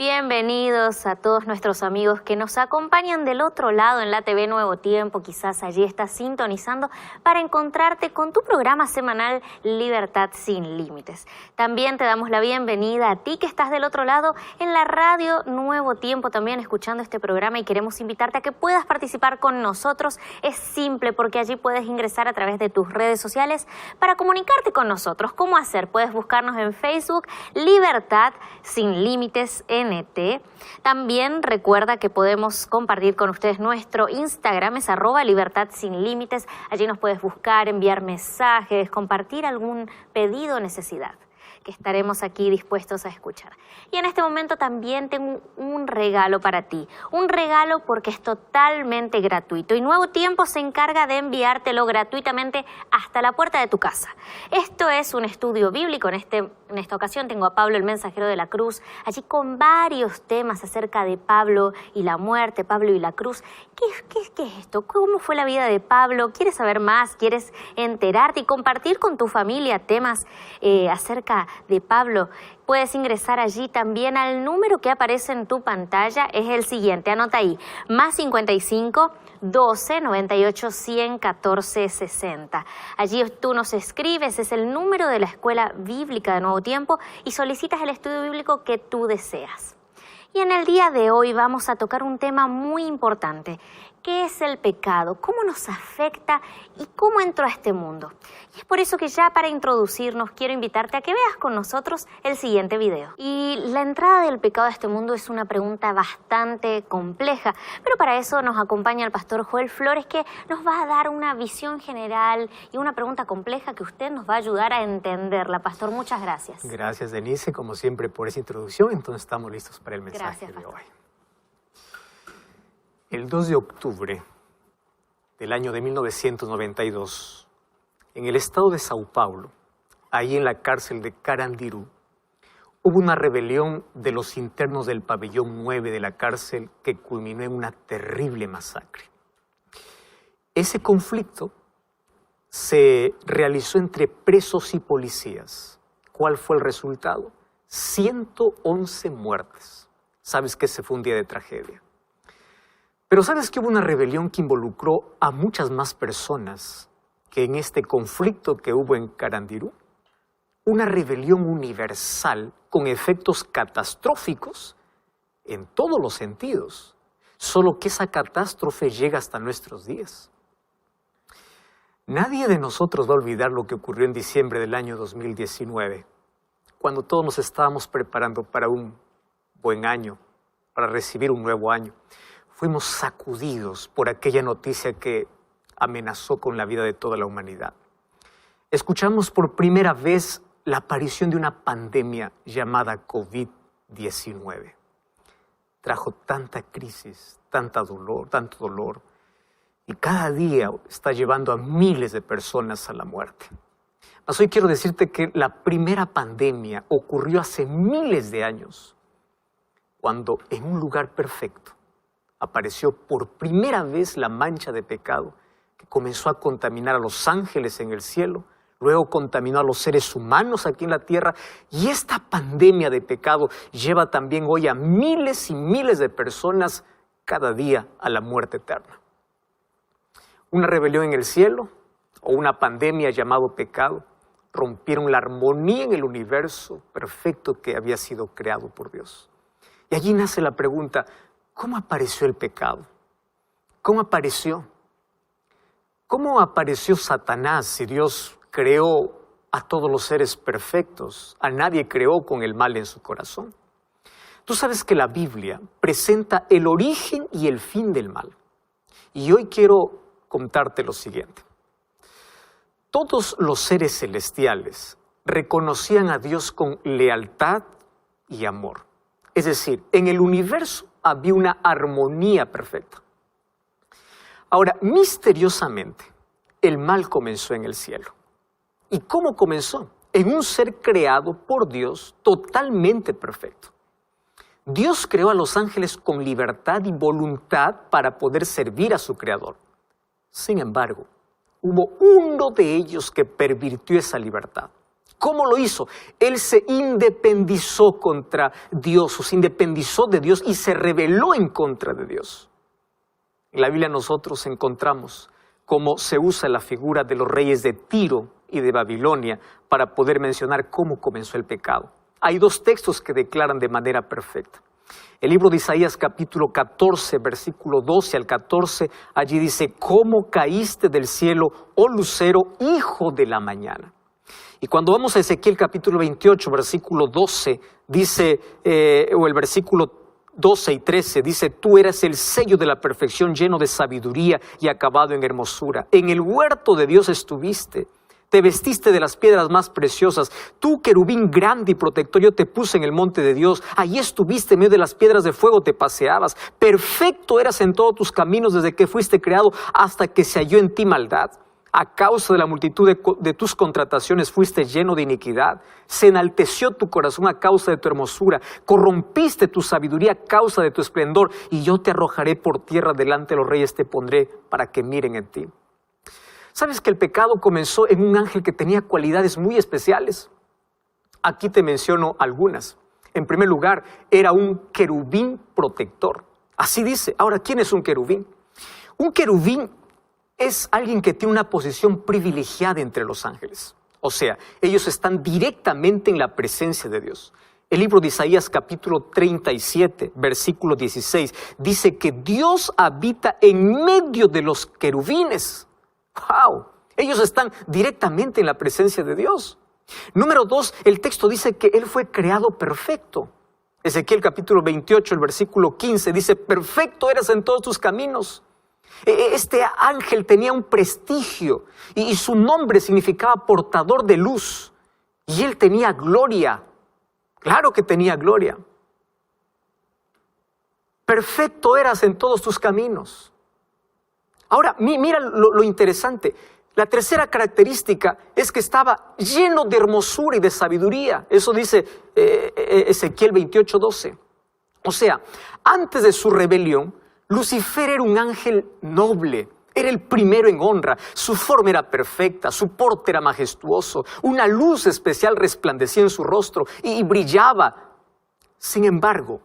Bienvenidos a todos nuestros amigos que nos acompañan del otro lado en la TV Nuevo Tiempo. Quizás allí estás sintonizando para encontrarte con tu programa semanal Libertad sin Límites. También te damos la bienvenida a ti que estás del otro lado en la radio Nuevo Tiempo, también escuchando este programa, y queremos invitarte a que puedas participar con nosotros. Es simple porque allí puedes ingresar a través de tus redes sociales para comunicarte con nosotros. ¿Cómo hacer? Puedes buscarnos en Facebook Libertad sin Límites NT. También recuerda que podemos compartir con ustedes nuestro Instagram, es @libertad sin límites. Allí nos puedes buscar, enviar mensajes, compartir algún pedido o necesidad que estaremos aquí dispuestos a escuchar. Y en este momento también tengo un regalo para ti. Un regalo porque es totalmente gratuito y Nuevo Tiempo se encarga de enviártelo gratuitamente hasta la puerta de tu casa. Esto es un estudio bíblico. En esta ocasión tengo a Pablo, el mensajero de la cruz, allí con varios temas acerca de Pablo y la muerte, Pablo y la cruz. ¿Qué es esto? ¿Cómo fue la vida de Pablo? ¿Quieres saber más? ¿Quieres enterarte y compartir con tu familia temas acerca de Pablo? Puedes ingresar allí también al número que aparece en tu pantalla. Es el siguiente, anota ahí, +55 12 98 100 14 60. Allí tú nos escribes, es el número de la Escuela Bíblica de Nuevo Tiempo, y solicitas el estudio bíblico que tú deseas. Y en el día de hoy vamos a tocar un tema muy importante. ¿Qué es el pecado? ¿Cómo nos afecta? ¿Y cómo entró a este mundo? Y es por eso que ya para introducirnos quiero invitarte a que veas con nosotros el siguiente video. Y la entrada del pecado a este mundo es una pregunta bastante compleja, pero para eso nos acompaña el pastor Joel Flores, que nos va a dar una visión general y una pregunta compleja que usted nos va a ayudar a entenderla. Pastor, muchas gracias. Gracias, Denise, como siempre, por esa introducción. Entonces estamos listos para el mensaje. Gracias, de pastor. hoy. El 2 de octubre del año de 1992, en el estado de Sao Paulo, ahí en la cárcel de Carandiru, hubo una rebelión de los internos del pabellón 9 de la cárcel que culminó en una terrible masacre. Ese conflicto se realizó entre presos y policías. ¿Cuál fue el resultado? 111 muertes. Sabes que ese fue un día de tragedia. Pero ¿sabes que hubo una rebelión que involucró a muchas más personas que en este conflicto que hubo en Carandiru? Una rebelión universal con efectos catastróficos en todos los sentidos, solo que esa catástrofe llega hasta nuestros días. Nadie de nosotros va a olvidar lo que ocurrió en diciembre del año 2019, cuando todos nos estábamos preparando para un buen año, para recibir un nuevo año. Fuimos sacudidos por aquella noticia que amenazó con la vida de toda la humanidad. Escuchamos por primera vez la aparición de una pandemia llamada COVID-19. Trajo tanta crisis, tanto dolor, y cada día está llevando a miles de personas a la muerte. Mas hoy quiero decirte que la primera pandemia ocurrió hace miles de años, cuando en un lugar perfecto apareció por primera vez la mancha de pecado que comenzó a contaminar a los ángeles en el cielo, luego contaminó a los seres humanos aquí en la tierra, y esta pandemia de pecado lleva también hoy a miles y miles de personas cada día a la muerte eterna. Una rebelión en el cielo o una pandemia llamado pecado rompieron la armonía en el universo perfecto que había sido creado por Dios. Y allí nace la pregunta: ¿cómo apareció el pecado? ¿Cómo apareció? ¿Cómo apareció Satanás si Dios creó a todos los seres perfectos? A nadie creó con el mal en su corazón. Tú sabes que la Biblia presenta el origen y el fin del mal. Y hoy quiero contarte lo siguiente. Todos los seres celestiales reconocían a Dios con lealtad y amor. Es decir, en el universo había una armonía perfecta. Ahora, misteriosamente, el mal comenzó en el cielo. ¿Y cómo comenzó? En un ser creado por Dios totalmente perfecto. Dios creó a los ángeles con libertad y voluntad para poder servir a su creador. Sin embargo, hubo uno de ellos que pervirtió esa libertad. ¿Cómo lo hizo? Él se independizó contra Dios, o se independizó de Dios y se rebeló en contra de Dios. En la Biblia nosotros encontramos cómo se usa la figura de los reyes de Tiro y de Babilonia para poder mencionar cómo comenzó el pecado. Hay dos textos que declaran de manera perfecta. El libro de Isaías capítulo 14, versículo 12 al 14, allí dice: ¿cómo caíste del cielo, oh lucero, hijo de la mañana? Y cuando vamos a Ezequiel capítulo 28, versículo 12, dice, o el versículo 12 y 13, dice: tú eras el sello de la perfección, lleno de sabiduría y acabado en hermosura. En el huerto de Dios estuviste. Te vestiste de las piedras más preciosas. Tú, querubín grande y protector, yo te puse en el monte de Dios. Allí estuviste en medio de las piedras de fuego, te paseabas. Perfecto eras en todos tus caminos desde que fuiste creado hasta que se halló en ti maldad. A causa de la multitud de tus contrataciones fuiste lleno de iniquidad. Se enalteció tu corazón a causa de tu hermosura. Corrompiste tu sabiduría a causa de tu esplendor. Y yo te arrojaré por tierra, delante de los reyes te pondré para que miren en ti. ¿Sabes que el pecado comenzó en un ángel que tenía cualidades muy especiales? Aquí te menciono algunas. En primer lugar, era un querubín protector. Así dice. Ahora, ¿quién es un querubín? Un querubín es alguien que tiene una posición privilegiada entre los ángeles. O sea, ellos están directamente en la presencia de Dios. El libro de Isaías capítulo 37, versículo 16, dice que Dios habita en medio de los querubines. ¡Wow! Ellos están directamente en la presencia de Dios. Número 2, el texto dice que Él fue creado perfecto. Ezequiel capítulo 28, el versículo 15, dice: perfecto eras en todos tus caminos. Este ángel tenía un prestigio y su nombre significaba portador de luz. Y él tenía gloria. Claro que tenía gloria. Perfecto eras en todos tus caminos. Ahora, mira lo interesante. La tercera característica es que estaba lleno de hermosura y de sabiduría. Eso dice Ezequiel 28:12. O sea, antes de su rebelión, Lucifer era un ángel noble. Era el primero en honra. Su forma era perfecta, su porte era majestuoso. Una luz especial resplandecía en su rostro y brillaba. Sin embargo,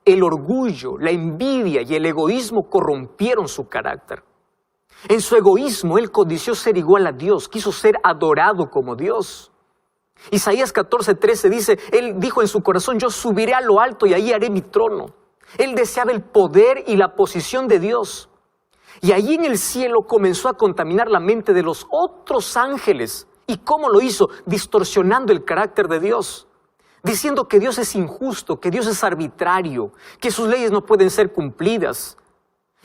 el orgullo, la envidia y el egoísmo corrompieron su carácter. En su egoísmo, él codició ser igual a Dios, quiso ser adorado como Dios. Isaías 14:13 dice, él dijo en su corazón: yo subiré a lo alto y ahí haré mi trono. Él deseaba el poder y la posición de Dios. Y allí en el cielo comenzó a contaminar la mente de los otros ángeles. ¿Y cómo lo hizo? Distorsionando el carácter de Dios. Diciendo que Dios es injusto, que Dios es arbitrario, que sus leyes no pueden ser cumplidas.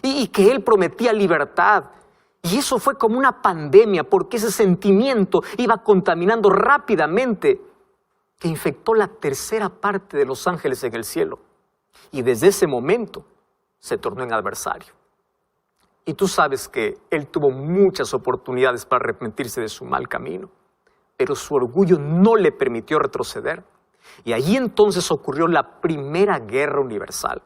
Y que Él prometía libertad. Y eso fue como una pandemia, porque ese sentimiento iba contaminando rápidamente, que infectó la tercera parte de los ángeles en el cielo. Y desde ese momento se tornó en adversario. Y tú sabes que él tuvo muchas oportunidades para arrepentirse de su mal camino, pero su orgullo no le permitió retroceder. Y allí entonces ocurrió la primera guerra universal.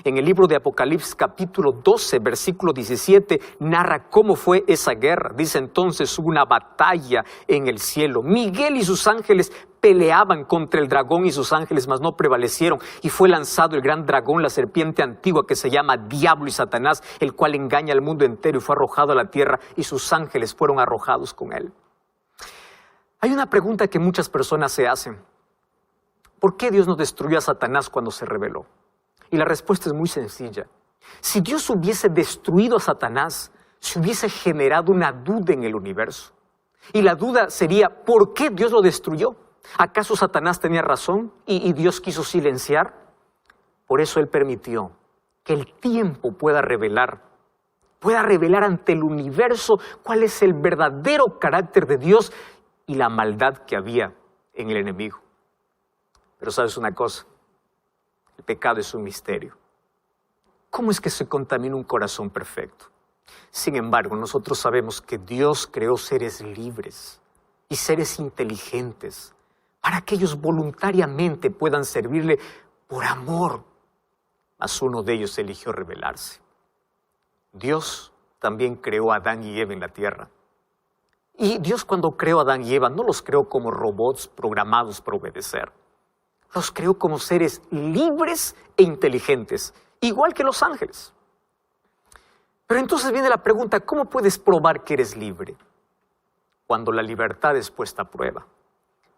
En el libro de Apocalipsis capítulo 12, versículo 17, narra cómo fue esa guerra. Dice: entonces hubo una batalla en el cielo. Miguel y sus ángeles peleaban contra el dragón y sus ángeles, mas no prevalecieron. Y fue lanzado el gran dragón, la serpiente antigua que se llama Diablo y Satanás, el cual engaña al mundo entero, y fue arrojado a la tierra y sus ángeles fueron arrojados con él. Hay una pregunta que muchas personas se hacen. ¿Por qué Dios no destruyó a Satanás cuando se rebeló? Y la respuesta es muy sencilla. Si Dios hubiese destruido a Satanás, se hubiese generado una duda en el universo. Y la duda sería: ¿por qué Dios lo destruyó? ¿Acaso Satanás tenía razón y Dios quiso silenciar? Por eso Él permitió que el tiempo pueda revelar ante el universo cuál es el verdadero carácter de Dios y la maldad que había en el enemigo. Pero ¿sabes una cosa? El pecado es un misterio. ¿Cómo es que se contamina un corazón perfecto? Sin embargo, nosotros sabemos que Dios creó seres libres y seres inteligentes para que ellos voluntariamente puedan servirle por amor. Mas uno de ellos eligió rebelarse. Dios también creó a Adán y Eva en la tierra. Y Dios, cuando creó a Adán y Eva, no los creó como robots programados para obedecer. Los creó como seres libres e inteligentes, igual que los ángeles. Pero entonces viene la pregunta, ¿cómo puedes probar que eres libre? Cuando la libertad es puesta a prueba.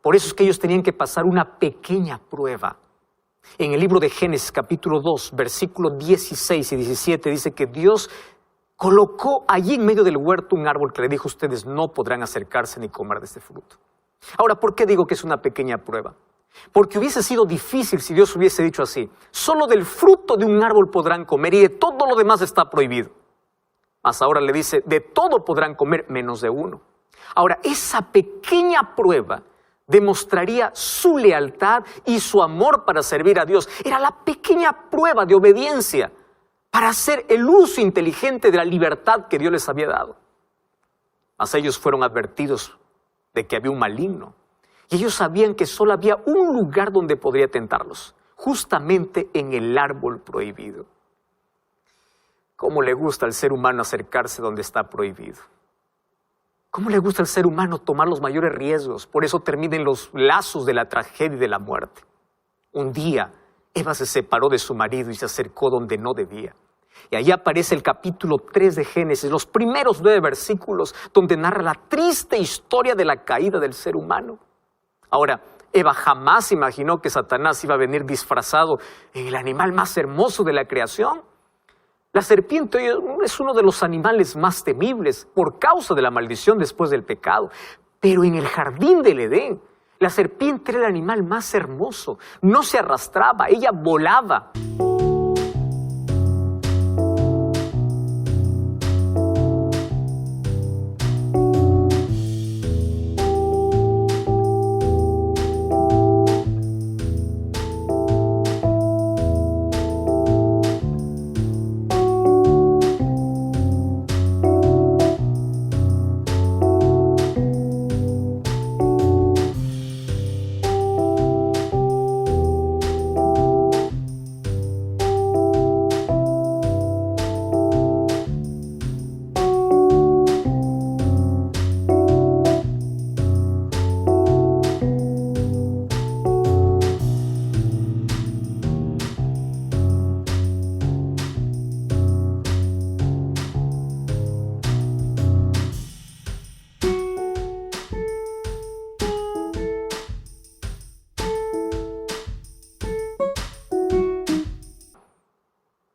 Por eso es que ellos tenían que pasar una pequeña prueba. En el libro de Génesis, capítulo 2, versículos 16 y 17, dice que Dios colocó allí en medio del huerto un árbol que le dijo, ustedes no podrán acercarse ni comer de este fruto. Ahora, ¿por qué digo que es una pequeña prueba? Porque hubiese sido difícil si Dios hubiese dicho así, solo del fruto de un árbol podrán comer y de todo lo demás está prohibido. Mas ahora le dice, de todo podrán comer menos de uno. Ahora, esa pequeña prueba demostraría su lealtad y su amor para servir a Dios. Era la pequeña prueba de obediencia para hacer el uso inteligente de la libertad que Dios les había dado. Mas ellos fueron advertidos de que había un maligno. Y ellos sabían que solo había un lugar donde podría tentarlos, justamente en el árbol prohibido. ¿Cómo le gusta al ser humano acercarse donde está prohibido? ¿Cómo le gusta al ser humano tomar los mayores riesgos? Por eso termina en los lazos de la tragedia y de la muerte. Un día, Eva se separó de su marido y se acercó donde no debía. Y ahí aparece el capítulo 3 de Génesis, los primeros 9 versículos, donde narra la triste historia de la caída del ser humano. Ahora, Eva jamás imaginó que Satanás iba a venir disfrazado en el animal más hermoso de la creación. La serpiente es uno de los animales más temibles por causa de la maldición después del pecado. Pero en el jardín del Edén, la serpiente era el animal más hermoso. No se arrastraba, ella volaba.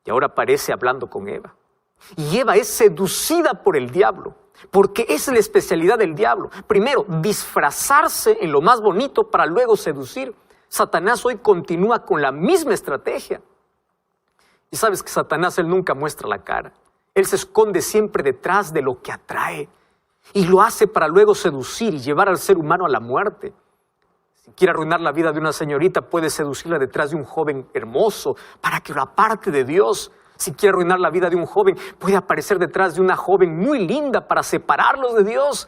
Y ahora aparece hablando con Eva. Y Eva es seducida por el diablo, porque esa es la especialidad del diablo. Primero, disfrazarse en lo más bonito para luego seducir. Satanás hoy continúa con la misma estrategia. Y sabes que Satanás, él nunca muestra la cara. Él se esconde siempre detrás de lo que atrae. Y lo hace para luego seducir y llevar al ser humano a la muerte. Si quiere arruinar la vida de una señorita, puede seducirla detrás de un joven hermoso para que lo aparte de Dios. Si quiere arruinar la vida de un joven, puede aparecer detrás de una joven muy linda para separarlos de Dios.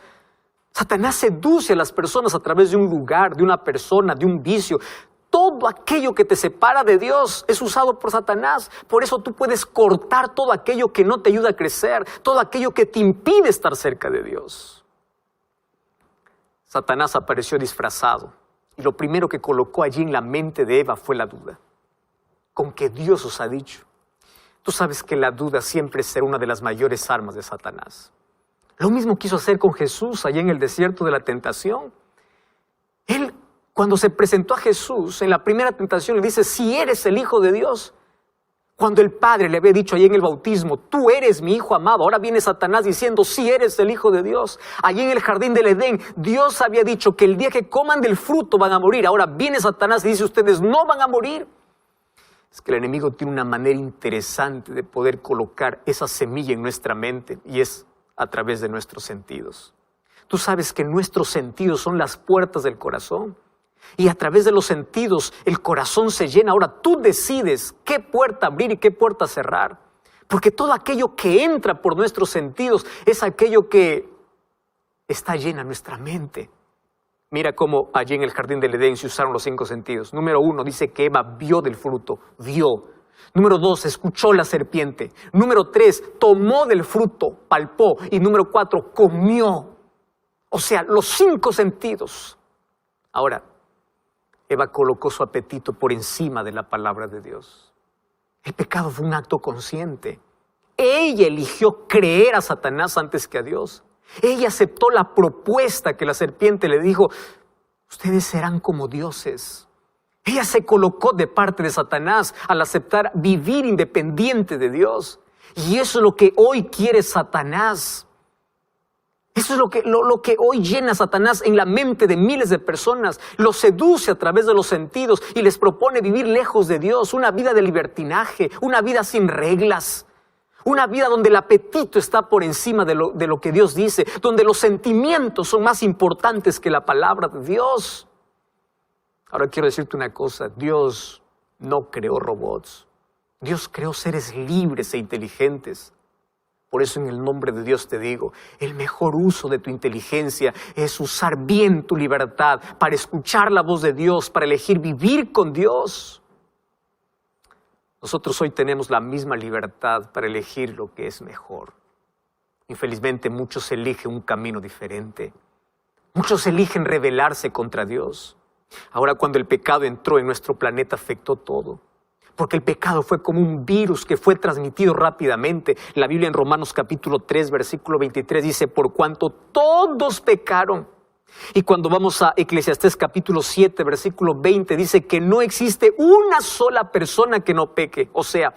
Satanás seduce a las personas a través de un lugar, de una persona, de un vicio. Todo aquello que te separa de Dios es usado por Satanás. Por eso tú puedes cortar todo aquello que no te ayuda a crecer, todo aquello que te impide estar cerca de Dios. Satanás apareció disfrazado. Y lo primero que colocó allí en la mente de Eva fue la duda. ¿Con qué Dios os ha dicho? Tú sabes que la duda siempre será una de las mayores armas de Satanás. Lo mismo quiso hacer con Jesús allá en el desierto de la tentación. Él, cuando se presentó a Jesús en la primera tentación, le dice, si eres el Hijo de Dios. Cuando el Padre le había dicho allí en el bautismo, tú eres mi Hijo amado. Ahora viene Satanás diciendo, si eres el Hijo de Dios. Allí en el jardín del Edén, Dios había dicho que el día que coman del fruto van a morir. Ahora viene Satanás y dice, ustedes no van a morir. Es que el enemigo tiene una manera interesante de poder colocar esa semilla en nuestra mente y es a través de nuestros sentidos. Tú sabes que nuestros sentidos son las puertas del corazón. Y a través de los sentidos el corazón se llena. Ahora tú decides qué puerta abrir y qué puerta cerrar. Porque todo aquello que entra por nuestros sentidos es aquello que está llena nuestra mente. Mira cómo allí en el jardín del Edén se usaron los 5 sentidos. Número 1, dice que Eva vio del fruto, vio. Número 2, escuchó la serpiente. Número 3, tomó del fruto, palpó. Y número 4, comió. O sea, los 5 sentidos. Ahora, Eva colocó su apetito por encima de la palabra de Dios. El pecado fue un acto consciente. Ella eligió creer a Satanás antes que a Dios. Ella aceptó la propuesta que la serpiente le dijo: ustedes serán como dioses. Ella se colocó de parte de Satanás al aceptar vivir independiente de Dios. Y eso es lo que hoy quiere Satanás. Eso es lo que hoy llena a Satanás en la mente de miles de personas. Los seduce a través de los sentidos y les propone vivir lejos de Dios, una vida de libertinaje, una vida sin reglas, una vida donde el apetito está por encima de lo que Dios dice, donde los sentimientos son más importantes que la palabra de Dios. Ahora quiero decirte una cosa: Dios no creó robots. Dios creó seres libres e inteligentes. Por eso en el nombre de Dios te digo, el mejor uso de tu inteligencia es usar bien tu libertad para escuchar la voz de Dios, para elegir vivir con Dios. Nosotros hoy tenemos la misma libertad para elegir lo que es mejor. Infelizmente muchos eligen un camino diferente. Muchos eligen rebelarse contra Dios. Ahora, cuando el pecado entró en nuestro planeta, afectó todo. Porque el pecado fue como un virus que fue transmitido rápidamente. La Biblia en Romanos capítulo 3, versículo 23 dice: por cuanto todos pecaron. Y cuando vamos a Eclesiastés capítulo 7, versículo 20, dice que no existe una sola persona que no peque. O sea,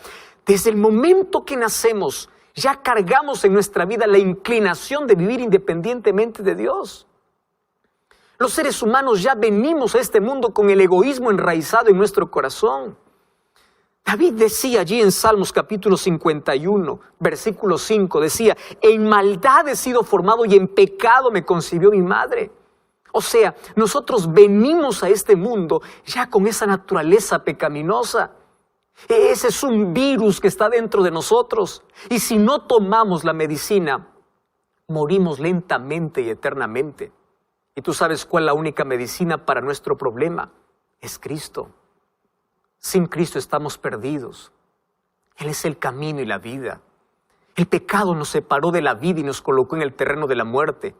desde el momento que nacemos, ya cargamos en nuestra vida la inclinación de vivir independientemente de Dios. Los seres humanos ya venimos a este mundo con el egoísmo enraizado en nuestro corazón. David decía allí en Salmos capítulo 51, versículo 5, decía: en maldad he sido formado y en pecado me concibió mi madre. O sea, nosotros venimos a este mundo ya con esa naturaleza pecaminosa. Ese es un virus que está dentro de nosotros. Y si no tomamos la medicina, morimos lentamente y eternamente. ¿Y tú sabes cuál es la única medicina para nuestro problema? Es Cristo. Sin Cristo estamos perdidos. Él es el camino y la vida. El pecado nos separó de la vida y nos colocó en el terreno de la muerte.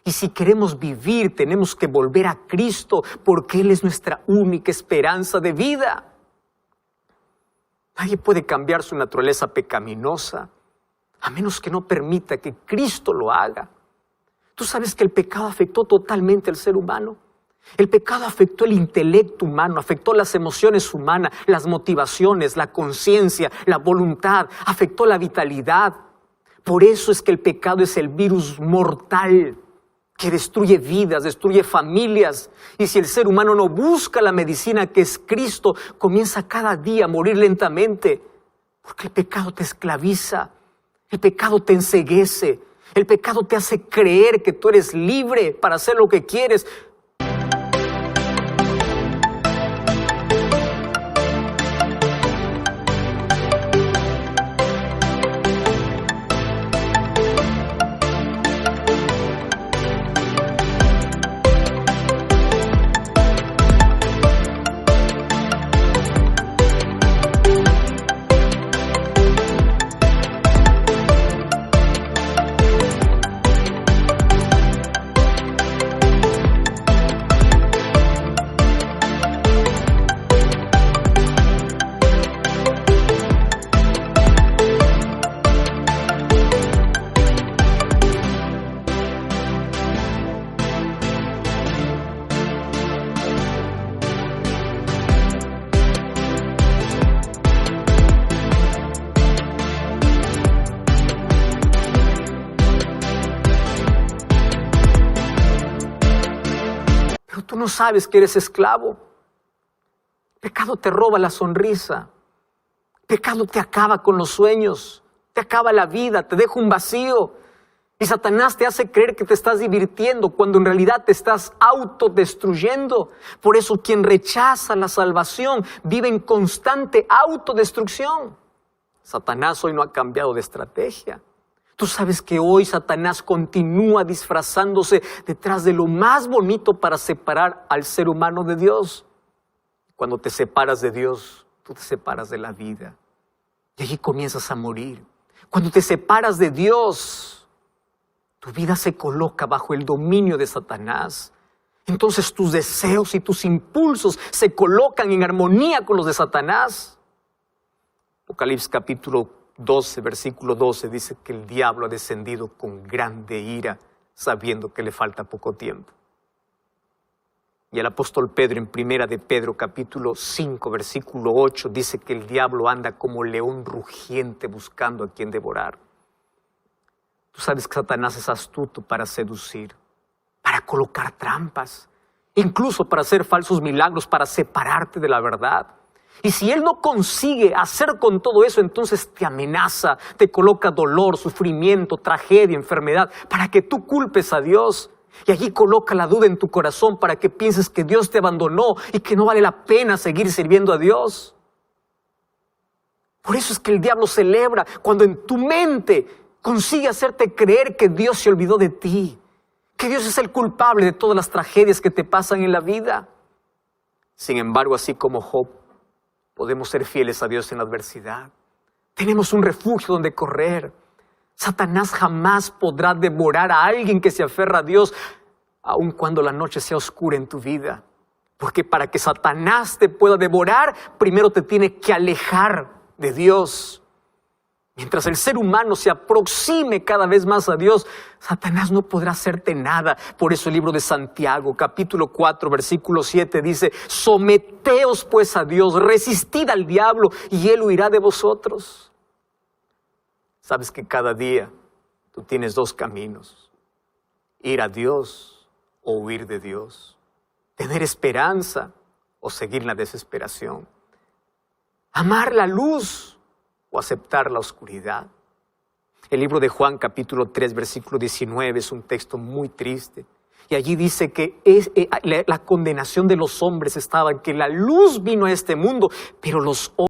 Y si queremos vivir, tenemos que volver a Cristo, porque Él es nuestra única esperanza de vida. Nadie puede cambiar su naturaleza pecaminosa, a menos que no permita que Cristo lo haga. ¿Tú sabes que el pecado afectó totalmente al ser humano? El pecado afectó el intelecto humano, afectó las emociones humanas, las motivaciones, la conciencia, la voluntad, afectó la vitalidad. Por eso es que el pecado es el virus mortal que destruye vidas, destruye familias. Y si el ser humano no busca la medicina que es Cristo, comienza cada día a morir lentamente. Porque el pecado te esclaviza, el pecado te enceguece, el pecado te hace creer que tú eres libre para hacer lo que quieres. Tú no sabes que eres esclavo. Pecado te roba la sonrisa. Pecado te acaba con los sueños. Te acaba la vida, te deja un vacío. Y Satanás te hace creer que te estás divirtiendo cuando en realidad te estás autodestruyendo. Por eso quien rechaza la salvación vive en constante autodestrucción. Satanás hoy no ha cambiado de estrategia. Tú sabes que hoy Satanás continúa disfrazándose detrás de lo más bonito para separar al ser humano de Dios. Cuando te separas de Dios, tú te separas de la vida. Y allí comienzas a morir. Cuando te separas de Dios, tu vida se coloca bajo el dominio de Satanás. Entonces tus deseos y tus impulsos se colocan en armonía con los de Satanás. Apocalipsis capítulo 12, versículo 12 dice que el diablo ha descendido con grande ira, sabiendo que le falta poco tiempo. Y el apóstol Pedro en primera de Pedro capítulo 5, versículo 8 dice que el diablo anda como león rugiente buscando a quien devorar. Tú sabes que Satanás es astuto para seducir, para colocar trampas, incluso para hacer falsos milagros, para separarte de la verdad. Y si él no consigue hacer con todo eso, entonces te amenaza, te coloca dolor, sufrimiento, tragedia, enfermedad, para que tú culpes a Dios. Y allí coloca la duda en tu corazón para que pienses que Dios te abandonó y que no vale la pena seguir sirviendo a Dios. Por eso es que el diablo celebra cuando en tu mente consigue hacerte creer que Dios se olvidó de ti, que Dios es el culpable de todas las tragedias que te pasan en la vida. Sin embargo, así como Job, podemos ser fieles a Dios en la adversidad. Tenemos un refugio donde correr. Satanás jamás podrá devorar a alguien que se aferra a Dios, aun cuando la noche sea oscura en tu vida. Porque para que Satanás te pueda devorar, primero te tiene que alejar de Dios. Mientras el ser humano se aproxime cada vez más a Dios, Satanás no podrá hacerte nada. Por eso el libro de Santiago, capítulo 4, versículo 7 dice: someteos pues a Dios, resistid al diablo y él huirá de vosotros. Sabes que cada día tú tienes dos caminos: ir a Dios o huir de Dios, tener esperanza o seguir la desesperación, amar la luz o aceptar la oscuridad. El libro de Juan capítulo 3 versículo 19 es un texto muy triste. Y allí dice que la condenación de los hombres estaba en que la luz vino a este mundo, pero los hombres